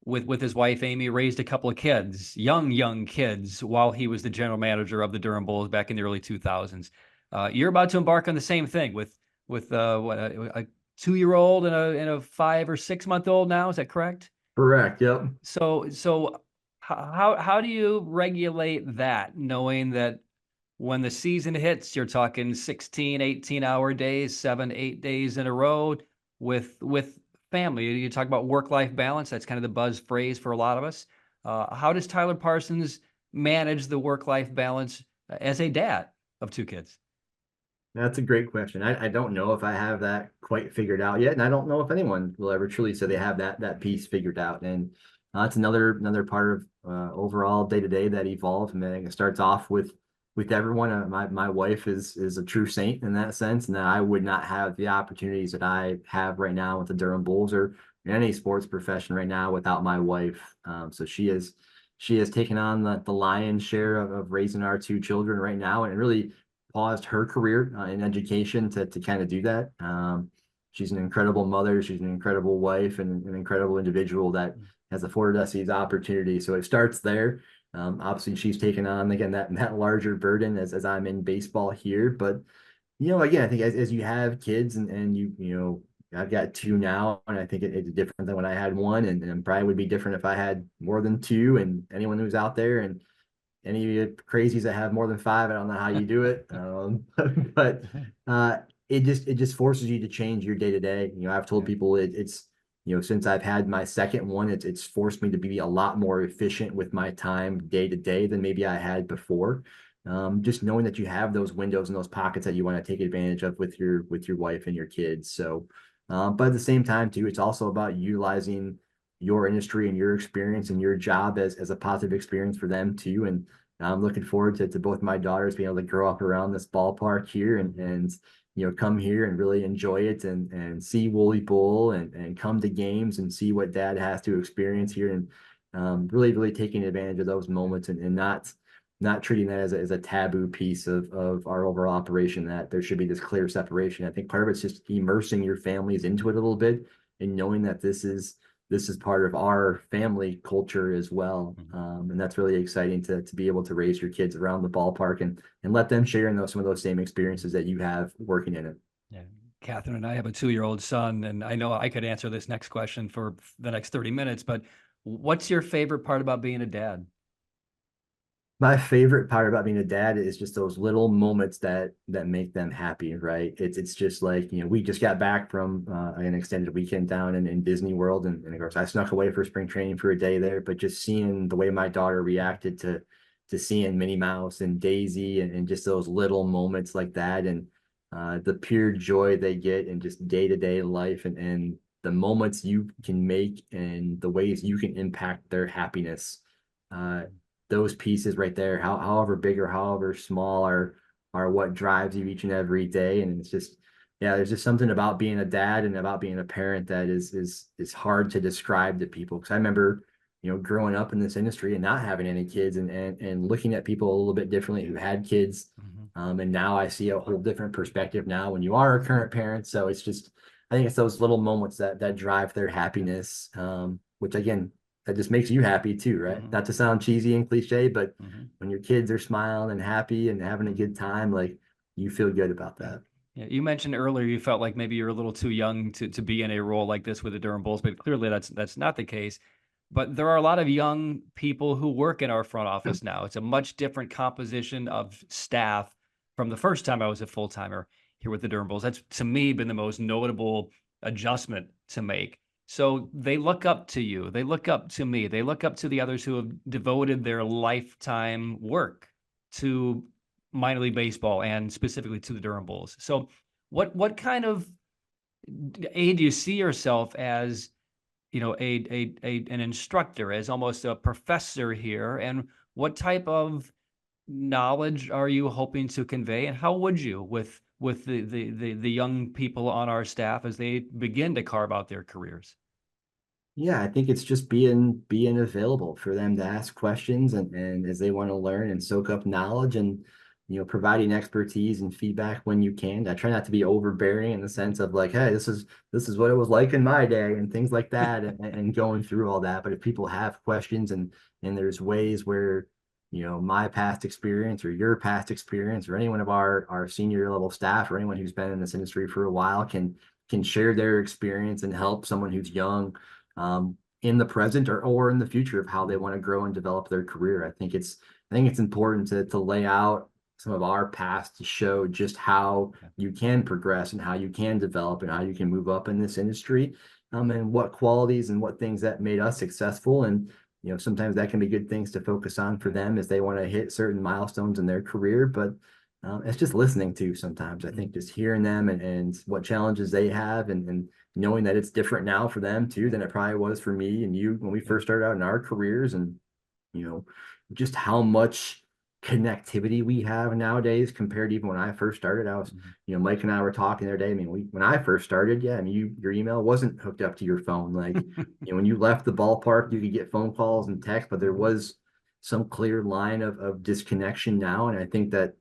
with his wife Amy, raised a couple of kids, young kids, while he was the general manager of the Durham Bulls back in the early 2000s. You're about to embark on the same thing with a 2-year-old and a 5 or 6 month old now. Is that correct? Correct. Yep. So how do you regulate that, knowing that when the season hits, you're talking 16, 18-hour days, 7, 8 days in a row with family? You talk about work-life balance. That's kind of the buzz phrase for a lot of us. How does Tyler Parsons manage the work-life balance as a dad of 2 kids? That's a great question. I don't know if I have that quite figured out yet, and I don't know if anyone will ever truly say they have that piece figured out. And that's another part of overall day to day that evolves. I mean, it starts off with everyone. My wife is a true saint in that sense, and that I would not have the opportunities that I have right now with the Durham Bulls or in any sports profession right now without my wife. So she has taken on the lion's share of raising our 2 children right now, and really paused her career in education to kind of do that. She's an incredible mother. She's an incredible wife and an incredible individual that has afforded us these opportunities. So it starts there. Obviously, she's taken on, again, that larger burden as I'm in baseball here. But, again, I think as you have kids and I've got 2 now, and I think it's different than when I had 1, and probably would be different if I had more than 2. And anyone who's out there and any crazies that have more than 5, I don't know how you do it. But it just forces you to change your day to day. I've told people it's since I've had my second one, it's forced me to be a lot more efficient with my time day to day than maybe I had before. Just knowing that you have those windows and those pockets that you want to take advantage of with your wife and your kids. So But at the same time, too, it's also about utilizing your industry and your experience and your job as a positive experience for them too. And I'm looking forward to both my daughters being able to grow up around this ballpark here and come here and really enjoy it and see Woolly Bull and come to games and see what dad has to experience here and really, really taking advantage of those moments and not treating that as a taboo piece of our overall operation, that there should be this clear separation. I think part of it's just immersing your families into it a little bit and knowing that this is part of our family culture as well. And that's really exciting to be able to raise your kids around the ballpark and let them share in some of those same experiences that you have working in it. Yeah. Catherine and I have a 2-year-old son, and I know I could answer this next question for the next 30 minutes, but what's your favorite part about being a dad? My favorite part about being a dad is just those little moments that make them happy, right? It's just like, we just got back from an extended weekend down in Disney World, and of course I snuck away for spring training for a day there, but just seeing the way my daughter reacted to seeing Minnie Mouse and Daisy and just those little moments like that, and the pure joy they get in just day-to-day life and the moments you can make and the ways you can impact their happiness. Uh, those pieces right there, however big or however small, are what drives you each and every day. And it's just, yeah, there's just something about being a dad and about being a parent that is hard to describe to people. Because I remember, growing up in this industry and not having any kids and looking at people a little bit differently who had kids. And now I see a whole different perspective now when you are a current parent. So it's just, I think it's those little moments that drive their happiness, which again, that just makes you happy too, right? Not to sound cheesy and cliche, but when your kids are smiling and happy and having a good time, like, you feel good about that. Yeah, you mentioned earlier you felt like maybe you're a little too young to be in a role like this with the Durham Bulls, but clearly that's not the case. But there are a lot of young people who work in our front office now. It's a much different composition of staff from the first time I was a full timer here with the Durham Bulls. That's, to me, been the most notable adjustment to make. So they look up to you. They look up to me. They look up to the others who have devoted their lifetime work to minor league baseball and specifically to the Durham Bulls. So what kind of aid do you see yourself as, an instructor, as almost a professor here? And what type of knowledge are you hoping to convey? And how would you with the young people on our staff as they begin to carve out their careers? Yeah, I think it's just being available for them to ask questions and as they want to learn and soak up knowledge and providing expertise and feedback when you can. I try not to be overbearing in the sense of like, hey, this is what it was like in my day and things like that and going through all that. But if people have questions and there's ways where my past experience or your past experience or any one of our senior level staff or anyone who's been in this industry for a while can share their experience and help someone who's young in the present or in the future of how they want to grow and develop their career. I think it's important to lay out some of our past to show just how you can progress and how you can develop and how you can move up in this industry, and what qualities and what things that made us successful. And sometimes that can be good things to focus on for them as they want to hit certain milestones in their career. But it's just listening to sometimes. I think just hearing them and what challenges they have and knowing that it's different now for them too than it probably was for me and you when we first started out in our careers, and just how much connectivity we have nowadays compared to even when I first started. I was, Mike and I were talking the other day. I mean, when I first started, yeah, I mean, your email wasn't hooked up to your phone. Like, when you left the ballpark, you could get phone calls and text, but there was some clear line of disconnection now. And I think that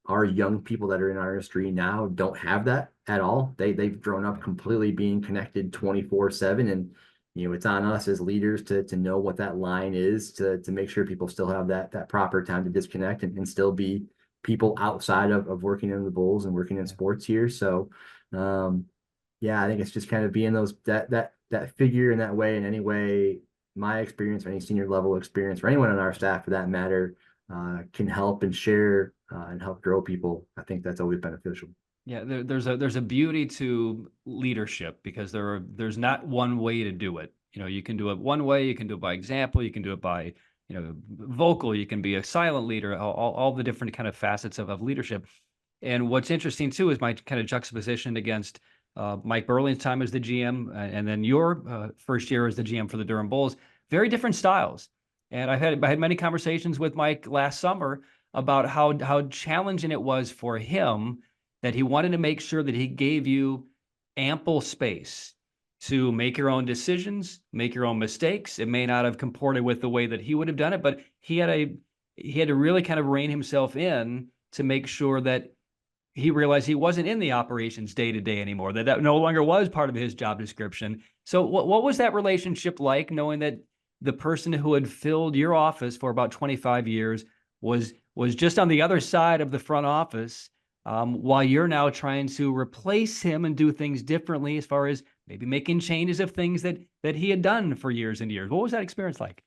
our young people that are in our industry now don't have that at all. They've grown up completely being connected 24/7, and it's on us as leaders to know what that line is to make sure people still have that proper time to disconnect and still be people outside of working in the Bulls and working in sports here. So yeah, I think it's just kind of being that figure in that way, in any way my experience or any senior level experience or anyone on our staff for that matter can help and share and help grow people. I think that's always beneficial. Yeah, there's a beauty to leadership because there's not one way to do it. You can do it one way, you can do it by example, you can do it by, vocal, you can be a silent leader, all the different kind of facets of leadership. And what's interesting too is my kind of juxtaposition against Mike Birling's time as the GM, and then your first year as the GM for the Durham Bulls. Very different styles. And I had many conversations with Mike last summer about how challenging it was for him, that he wanted to make sure that he gave you ample space to make your own decisions, make your own mistakes. It may not have comported with the way that he would have done it, but he had to really kind of rein himself in to make sure that he realized he wasn't in the operations day to day anymore, that no longer was part of his job description. So what was that relationship like, knowing that the person who had filled your office for about 25 years was just on the other side of the front office, while you're now trying to replace him and do things differently, as far as maybe making changes of things that he had done for years and years? What was that experience like?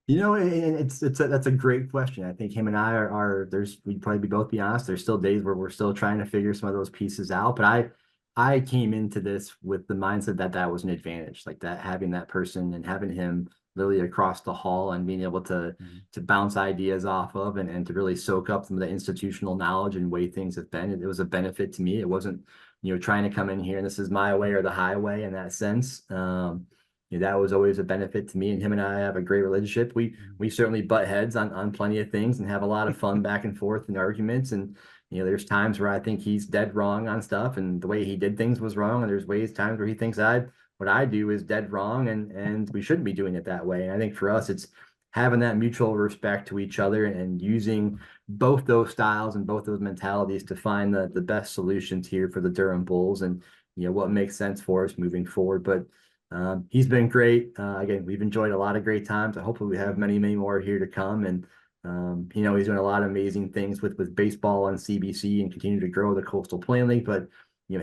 That's a great question. I think him and I are we'd probably both be honest. There's still days where we're still trying to figure some of those pieces out. But I came into this with the mindset that that was an advantage, like that, having that person and having him literally across the hall and being able to bounce ideas off of, and to really soak up some of the institutional knowledge and way things have been. It was a benefit to me. It wasn't, trying to come in here and this is my way or the highway in that sense. That was always a benefit to me, and him and I have a great relationship. We certainly butt heads on plenty of things and have a lot of fun back and forth and arguments. And there's times where I think he's dead wrong on stuff, and the way he did things was wrong. And there's times where he thinks what I do is dead wrong, and we shouldn't be doing it that way. And I think for us, it's having that mutual respect to each other and using both those styles and both those mentalities to find the best solutions here for the Durham Bulls, and what makes sense for us moving forward. But he's been great. Again, we've enjoyed a lot of great times. Hopefully we have many, many more here to come. And, he's doing a lot of amazing things with baseball on CBC and continue to grow the Coastal Plain League. But,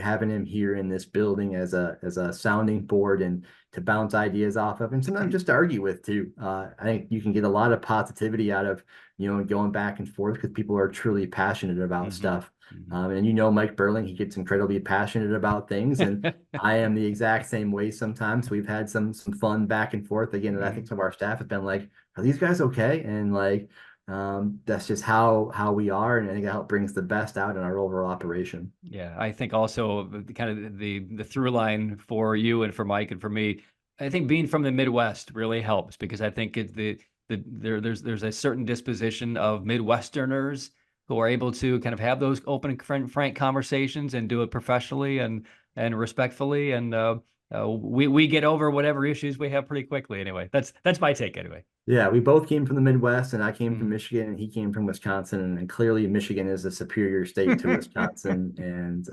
having him here in this building as a sounding board and to bounce ideas off of, and sometimes just to argue with too. I think you can get a lot of positivity out of, going back and forth, because people are truly passionate about stuff. And Mike Birling, he gets incredibly passionate about things, and I am the exact same way sometimes. We've had some fun back and forth again, and I think some of our staff have been like, "Are these guys okay?" And like, that's just how we are, and I think that brings the best out in our overall operation. Yeah, I think also kind of the through line for you and for Mike and for me, I think being from the Midwest really helps, because I think there's a certain disposition of Midwesterners who are able to kind of have those open and frank conversations and do it professionally and respectfully, and we get over whatever issues we have pretty quickly. Anyway, that's my take anyway. Yeah, we both came from the Midwest, and I came from Michigan, and he came from Wisconsin, and clearly Michigan is a superior state to Wisconsin, and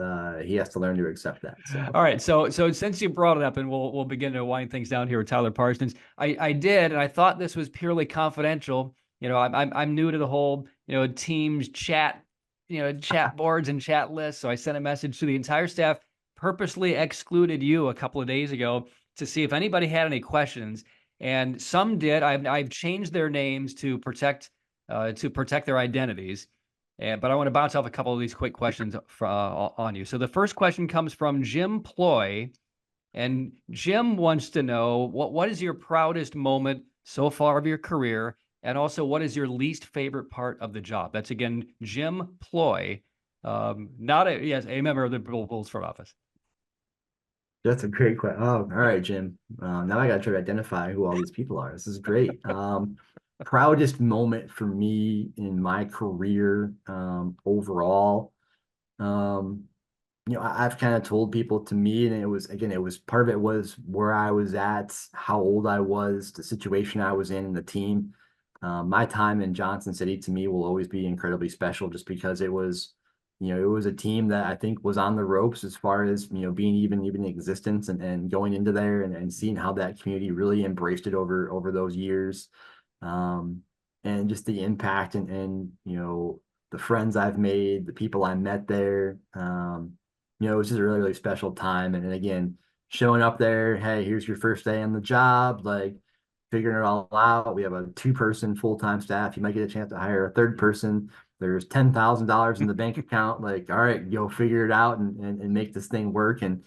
he has to learn to accept that. So, all right, so since you brought it up, and we'll begin to wind things down here with Tyler Parsons, I did, and I thought this was purely confidential. I'm new to the whole Teams chat, chat boards and chat lists, so I sent a message to the entire staff, purposely excluded you a couple of days ago to see if anybody had any questions. And some did. I've changed their names to protect their identities. But I want to bounce off a couple of these quick questions on you. So the first question comes from Jim Ploy, and Jim wants to know what is your proudest moment so far of your career, and also what is your least favorite part of the job? That's again Jim Ploy, a member of the Bulls front office. That's a great question. Oh, all right, Jim. Now I got to try to identify who all these people are. This is great. Proudest moment for me in my career, overall. I've kind of told people, to me, and it was part of it was where I was at, how old I was, the situation I was in, and the team. My time in Johnson City, to me, will always be incredibly special, just because it was a team that I think was on the ropes as far as, being even in existence, and going into there and seeing how that community really embraced it over those years. And just the impact and the friends I've made, the people I met there. It was just a really, really special time. And again, showing up there, hey, here's your first day on the job, like figuring it all out. We have a 2-person full-time staff. You might get a chance to hire a third person. There's $10,000 in the bank account. Like, all right, go figure it out and make this thing work, and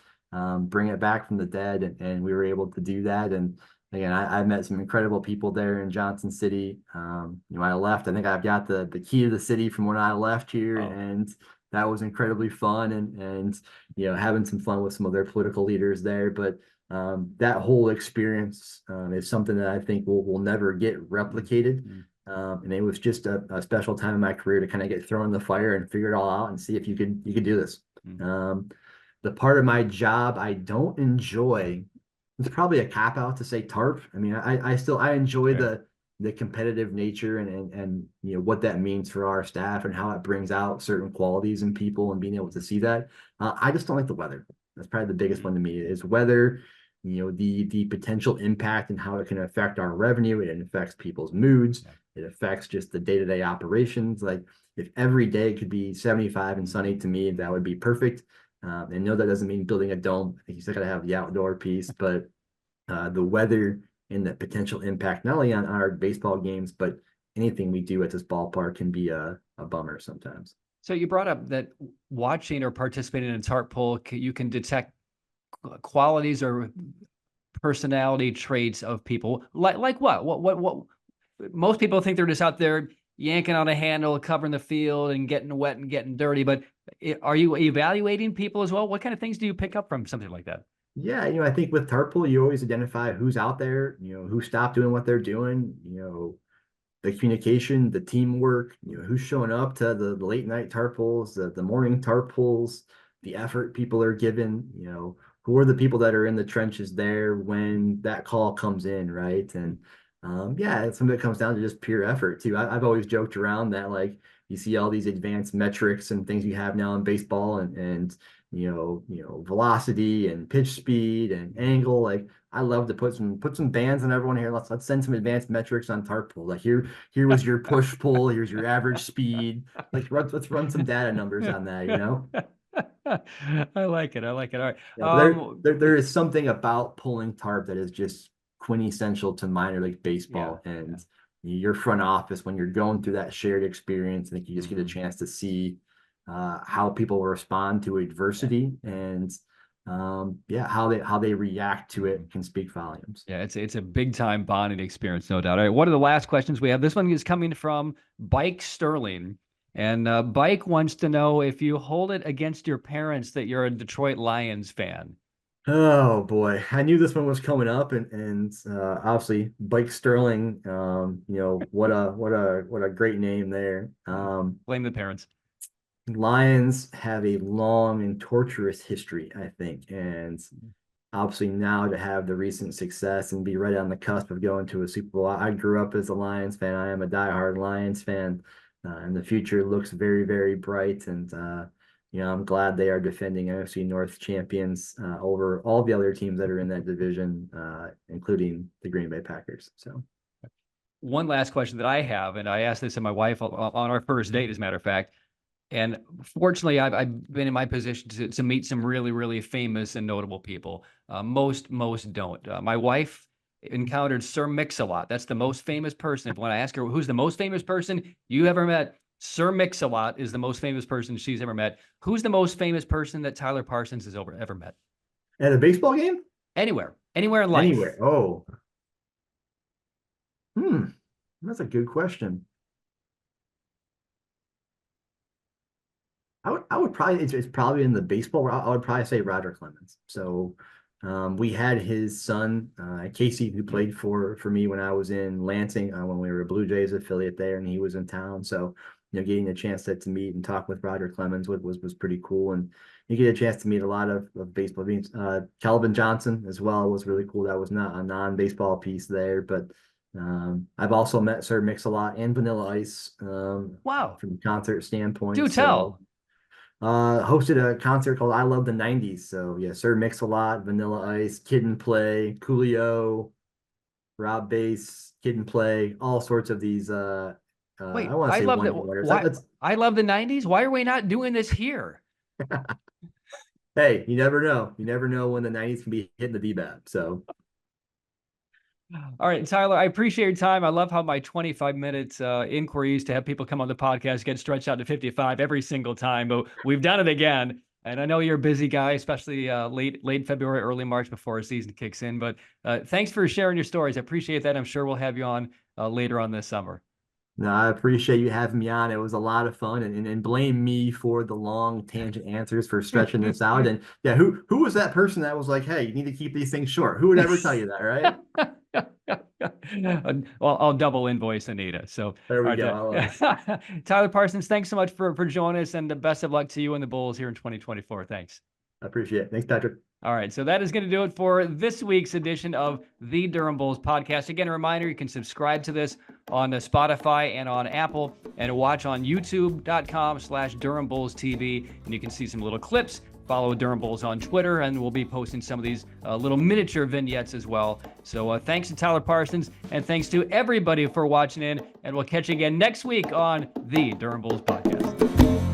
bring it back from the dead. And we were able to do that. And again, I met some incredible people there in Johnson City. You know, I left. I think I've got the key to the city from when I left here, Oh, and that was incredibly fun. And you know, having some fun with some of their political leaders there. But that whole experience is something that I think will never get replicated. mm-hmm. And it was just a special time in my career to kind of get thrown in the fire and figure it all out and see if you could do this. Um, the part of my job I don't enjoy, it's probably a cop out to say tarp. I mean, I enjoy Okay. the competitive nature and you know what that means for our staff and how it brings out certain qualities in people and being able to see that. I just don't like the weather. That's probably the biggest one to me is weather. You know, the potential impact and how it can affect our revenue. It affects people's moods. Yeah. It affects just the day-to-day operations. Like if every day could be 75 and sunny, to me, that would be perfect. And no, that doesn't mean building a dome. I think you still got to have the outdoor piece, but the weather and the potential impact, not only on our baseball games, but anything we do at this ballpark can be a bummer sometimes. So you brought up that watching or participating in a tarp pull, you can detect qualities or personality traits of people. Like what? What? Most people think they're just out there yanking on a handle, covering the field, and getting wet and getting dirty. But are you evaluating people as well? What kind of things do you pick up from something like that? Yeah, you know, I think with tarp pull, you always identify who's out there, you know, who stopped doing what they're doing, you know, the communication, the teamwork, you know, who's showing up to the late night tarp pulls, the morning tarp pulls, the effort people are given, you know, who are the people that are in the trenches there when that call comes in, right? And yeah, some of it comes down to just pure effort too. I've always joked around that like you see all these advanced metrics and things you have now in baseball and you know, velocity and pitch speed and angle. Like I love to put some bands on everyone here. Let's send some advanced metrics on tarp pull. Like here was your push pull. Here's your average speed. Like let's run some data numbers on that. You know. I like it. I like it. All right. Yeah, but there is something about pulling tarp that is just quintessential to minor league Yeah. baseball and your front office when you're going through that shared experience. I think you just get a chance to see how people respond to adversity and yeah, how they react to it can speak volumes. Yeah, it's a big time bonding experience, no doubt. All right, one of the last questions we have. This one is coming from Bike Sterling, and Bike wants to know if you hold it against your parents that you're a Detroit Lions fan. Oh boy, I knew this one was coming up, and obviously Bike Sterling. You know what a great name there. Blame the parents. Lions have a long and torturous history, I think, and obviously now to have the recent success and be right on the cusp of going to a Super Bowl. I grew up as a Lions fan. I am a diehard Lions fan, and the future looks very, very bright. And you know, I'm glad they are defending NFC North champions over all the other teams that are in that division, including the Green Bay Packers. So. One last question that I have, and I asked this to my wife on our first date, as a matter of fact. And fortunately, I've been in my position to meet some really, really famous and notable people. Most don't. My wife encountered Sir Mix-a-Lot. That's the most famous person. When I ask her who's the most famous person you ever met, Sir Mix-a-Lot is the most famous person she's ever met. Who's the most famous person that Tyler Parsons has ever met? At a baseball game? Anywhere in life. Anywhere. Oh, that's a good question. I would probably it's probably in the baseball. I would probably say Roger Clemens. So we had his son Casey, who played for me when I was in Lansing when we were a Blue Jays affiliate there, and he was in town. So you know, getting a chance to meet and talk with Roger Clemens was pretty cool, and you get a chance to meet a lot of baseball beings. Calvin Johnson as well was really cool. That was not a non-baseball piece there, but I've also met Sir Mix-a-Lot and Vanilla Ice Wow. from a concert standpoint. Do So tell. hosted a concert called I Love the 90s. So yeah, Sir Mix-a-Lot, Vanilla Ice, Kid and Play, Coolio, Rob Bass, Kid and Play, all sorts of these Wait, I want to I say love one that. hit wonders. Why? I love the 90s. Why are we not doing this here? Hey, you never know. You never know when the 90s can be hitting the DBAP. So All right, Tyler, I appreciate your time. I love how my 25 minutes inquiries to have people come on the podcast get stretched out to 55 every single time, but we've done it again. And I know you're a busy guy, especially late February, early March before a season kicks in. But thanks for sharing your stories. I appreciate that. I'm sure we'll have you on later on this summer. No, I appreciate you having me on. It was a lot of fun, and blame me for the long tangent answers for stretching this out. And yeah, who was that person that was like, "Hey, you need to keep these things short"? Who would ever tell you that, right? Well, I'll double invoice Anita. So There we all go. Tyler Parsons, thanks so much for joining us, and the best of luck to you and the Bulls here in 2024. Thanks. I appreciate it. Thanks, Patrick. All right, so that is going to do it for this week's edition of the Durham Bulls podcast. Again, a reminder, you can subscribe to this on Spotify and on Apple, and watch on youtube.com/Durham Bulls TV, and you can see some little clips. Follow Durham Bulls on Twitter, and we'll be posting some of these little miniature vignettes as well. So thanks to Tyler Parsons, and thanks to everybody for watching in, and we'll catch you again next week on the Durham Bulls podcast.